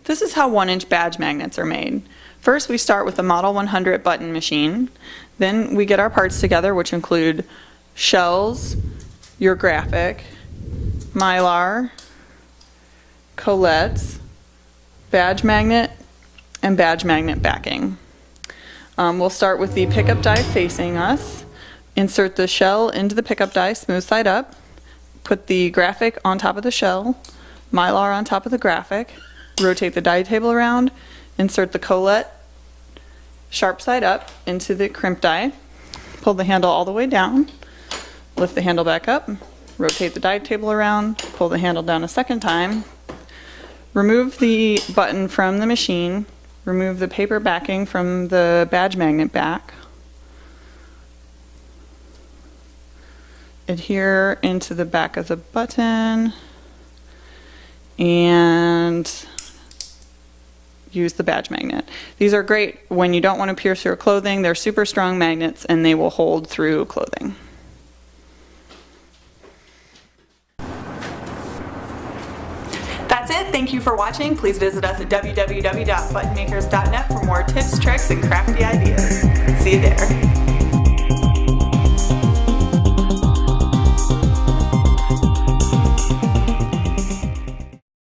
This is how 1-inch badge magnets are made. First, we start with the Model 100 button machine. Then we get our parts together, which include shells, your graphic, Mylar, colettes, badge magnet, and badge magnet backing. We'll start with the pickup die facing us. Insert the shell into the pickup die, smooth side up. Put the graphic on top of the shell, Mylar on top of the graphic. Rotate the die table around. Insert the colette sharp side up into the crimp die. Pull the handle all the way down. Lift the handle back up. Rotate the die table around. Pull the handle down a second time. Remove the button from the machine. Remove the paper backing from the badge magnet back. Adhere into the back of the button and use the badge magnet. These are great when you don't want to pierce your clothing. They're super strong magnets and they will hold through clothing. That's it. Thank you for watching. Please visit us at www.buttonmakers.net for more tips, tricks, and crafty ideas. See you there.